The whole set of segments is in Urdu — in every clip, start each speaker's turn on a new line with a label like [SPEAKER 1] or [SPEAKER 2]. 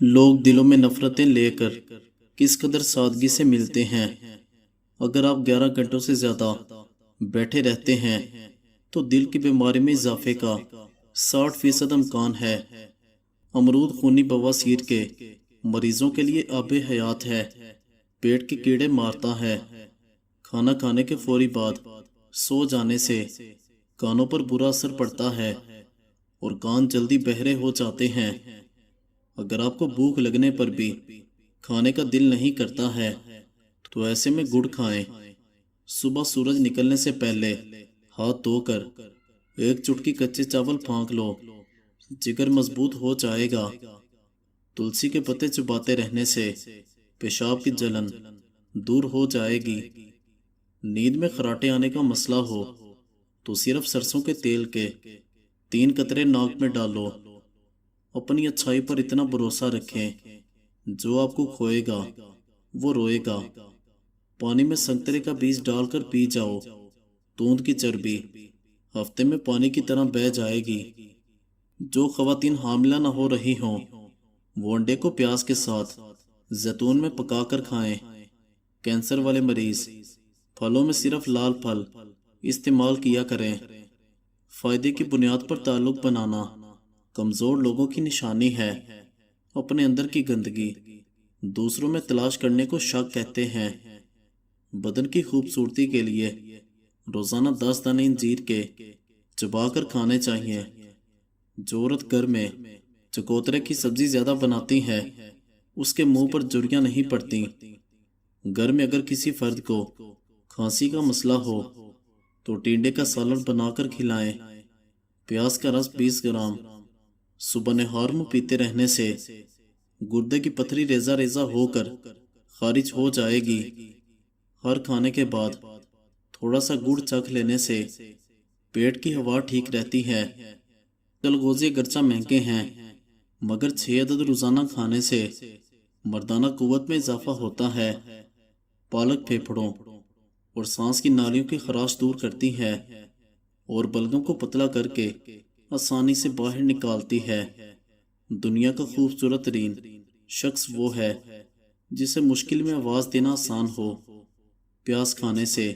[SPEAKER 1] لوگ دلوں میں نفرتیں لے کر کس قدر سادگی سے ملتے ہیں۔ اگر آپ 11 گھنٹوں سے زیادہ بیٹھے رہتے ہیں تو دل کی بیماری میں اضافے کا 60% امکان ہے۔ امرود خونی بواسیر کے مریضوں کے لیے آب حیات ہے، پیٹ کے کیڑے مارتا ہے۔ کھانا کھانے کے فوری بعد سو جانے سے کانوں پر برا اثر پڑتا ہے اور کان جلدی بہرے ہو جاتے ہیں۔ اگر آپ کو بھوک لگنے پر بھی کھانے کا دل نہیں کرتا ہے تو ایسے میں گڑ کھائیں۔ صبح سورج نکلنے سے پہلے ہاتھ دھو کر ایک چٹکی کچے چاول پھونک لو، جگر مضبوط ہو جائے گا۔ تلسی کے پتے چباتے رہنے سے پیشاب کی جلن دور ہو جائے گی۔ نیند میں خراٹے آنے کا مسئلہ ہو تو صرف سرسوں کے تیل کے 3 قطرے ناک میں ڈالو۔ اپنی اچھائی پر اتنا بھروسہ رکھیں، جو آپ کو کھوئے گا وہ روئے گا۔ پانی میں سنترے کا بیج ڈال کر پی جاؤ، توند کی چربی ہفتے میں پانی کی طرح بہہ جائے گی۔ جو خواتین حاملہ نہ ہو رہی ہوں وہ انڈے کو پیاز کے ساتھ زیتون میں پکا کر کھائیں۔ کینسر والے مریض پھلوں میں صرف لال پھل استعمال کیا کریں۔ فائدے کی بنیاد پر تعلق بنانا کمزور لوگوں کی نشانی ہے۔ اپنے اندر کی گندگی دوسروں میں تلاش کرنے کو شک کہتے ہیں۔ بدن کی خوبصورتی کے لیے روزانہ 10 دانے انجیر کے چبا کر کھانے چاہیے۔ جو عورت گھر میں چکوترے کی سبزی زیادہ بناتی ہے اس کے منہ پر جھریاں نہیں پڑتی۔ گھر میں اگر کسی فرد کو کھانسی کا مسئلہ ہو تو ٹینڈے کا سالن بنا کر کھلائیں۔ پیاز کا رس 20 گرام صبح نہار میں پیتے رہنے سے گردے کی پتھری ریزہ ریزہ ہو کر خارج ہو جائے گی۔ ہر کھانے کے بعد تھوڑا سا گڑ چکھ لینے سے پیٹ کی ہوا ٹھیک رہتی ہے۔ چلغوزے اگرچہ مہنگے ہیں مگر 6 عدد روزانہ کھانے سے مردانہ قوت میں اضافہ ہوتا ہے۔ پالک پھیپھڑوں اور سانس کی نالیوں کی خراش دور کرتی ہے اور بلغم کو پتلا کر کے آسانی سے باہر نکالتی ہے۔ دنیا کا خوبصورت ترین شخص وہ ہے جسے مشکل میں آواز دینا آسان ہو۔ پیاز کھانے سے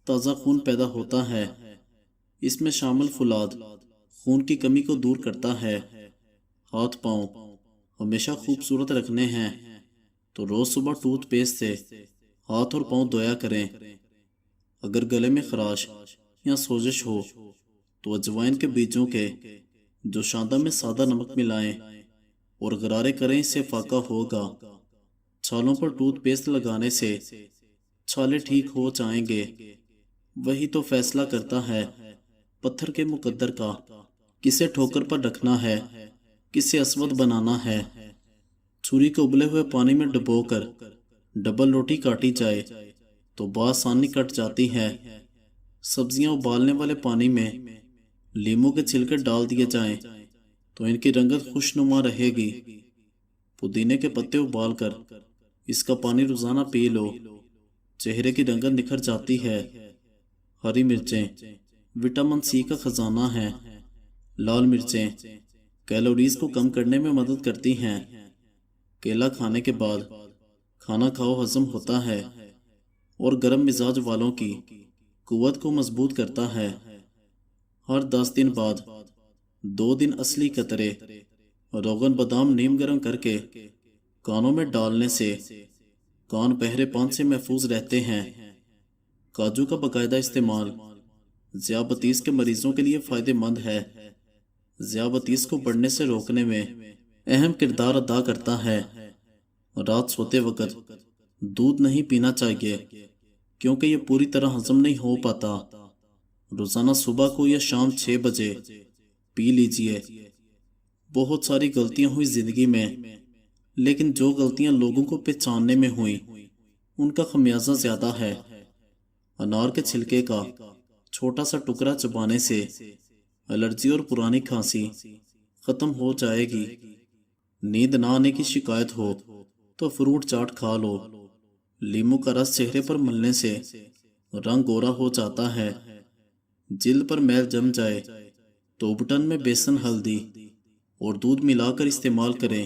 [SPEAKER 1] تازہ خون پیدا ہوتا ہے۔ اس میں شامل فولاد خون کی کمی کو دور کرتا ہے۔ ہاتھ پاؤں ہمیشہ خوبصورت رکھنے ہیں تو روز صبح ٹوتھ پیسٹ سے ہاتھ اور پاؤں دھویا کریں۔ اگر گلے میں خراش یا سوزش ہو تو اجوائن کے بیجوں کے جوشاندہ میں سادہ نمک ملائیں اور غرارے کریں، اس سے فاقہ ہوگا۔ چھالوں پر ٹوتھ پیسٹ لگانے سے چھالے ٹھیک ہو جائیں گے۔ وہی تو فیصلہ کرتا ہے پتھر کے مقدر کا، کسے ٹھوکر پر رکھنا ہے، کسے اسود بنانا ہے۔ چھری کو ابلے ہوئے پانی میں ڈبو کر ڈبل روٹی کاٹی جائے تو بآسانی کٹ جاتی ہے۔ سبزیاں ابالنے والے پانی میں لیموں کے چھلکے ڈال دیے جائیں تو ان کی رنگت خوشنما رہے گی۔ پودینے کے پتے ابال کر اس کا پانی روزانہ پی لو، چہرے کی رنگت نکھر جاتی ہے۔ ہری مرچیں وٹامن سی کا خزانہ ہیں۔ لال مرچیں کیلوریز کو کم کرنے میں مدد کرتی ہیں۔ کیلا کھانے کے بعد کھانا کھاؤ ہضم ہوتا ہے اور گرم مزاج والوں کی قوت کو مضبوط کرتا ہے۔ ہر 10 دن بعد 2 دن اصلی قطرے روغن بادام نیم گرم کر کے کانوں میں ڈالنے سے کان بہرے پان سے محفوظ رہتے ہیں۔ کاجو کا باقاعدہ استعمال ذیابطیس کے مریضوں کے لیے فائدہ مند ہے۔ ذیابطیس کو بڑھنے سے روکنے میں اہم کردار ادا کرتا ہے۔ رات سوتے وقت دودھ نہیں پینا چاہیے کیونکہ یہ پوری طرح ہضم نہیں ہو پاتا۔ روزانہ صبح کو یا شام 6 بجے پی لیجئے۔ بہت ساری غلطیاں ہوئی زندگی میں، لیکن جو غلطیاں لوگوں کو پہچاننے میں ہوئیں ان کا خمیازہ زیادہ ہے۔ انار کے چھلکے کا چھوٹا سا ٹکڑا چبانے سے الرجی اور پرانی کھانسی ختم ہو جائے گی۔ نیند نہ آنے کی شکایت ہو تو فروٹ چاٹ کھا لو۔ لیموں کا رس چہرے پر ملنے سے رنگ گورا ہو جاتا ہے۔ جلد پر میل جم جائے تو ابٹن میں بیسن، ہلدی اور دودھ ملا کر استعمال کریں۔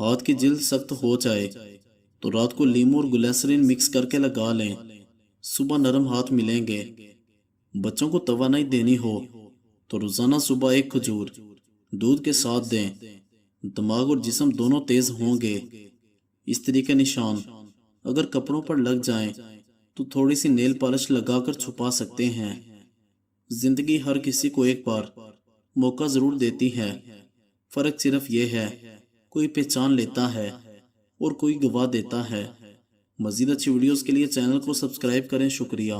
[SPEAKER 1] ہاتھ کی جلد سخت ہو جائے تو رات کو لیمو اور گلیسرین مکس کر کے لگا لیں، صبح نرم ہاتھ ملیں گے۔ بچوں کو توانائی دینی ہو تو روزانہ صبح ایک کھجور دودھ کے ساتھ دیں، دماغ اور جسم دونوں تیز ہوں گے۔ استری کے نشان اگر کپڑوں پر لگ جائیں تو تھوڑی سی نیل پالش لگا کر چھپا سکتے ہیں۔ زندگی ہر کسی کو ایک بار موقع ضرور دیتی ہے، فرق صرف یہ ہے کوئی پہچان لیتا ہے اور کوئی گوا دیتا ہے۔ مزید اچھی ویڈیوز کے لیے چینل کو سبسکرائب کریں۔ شکریہ۔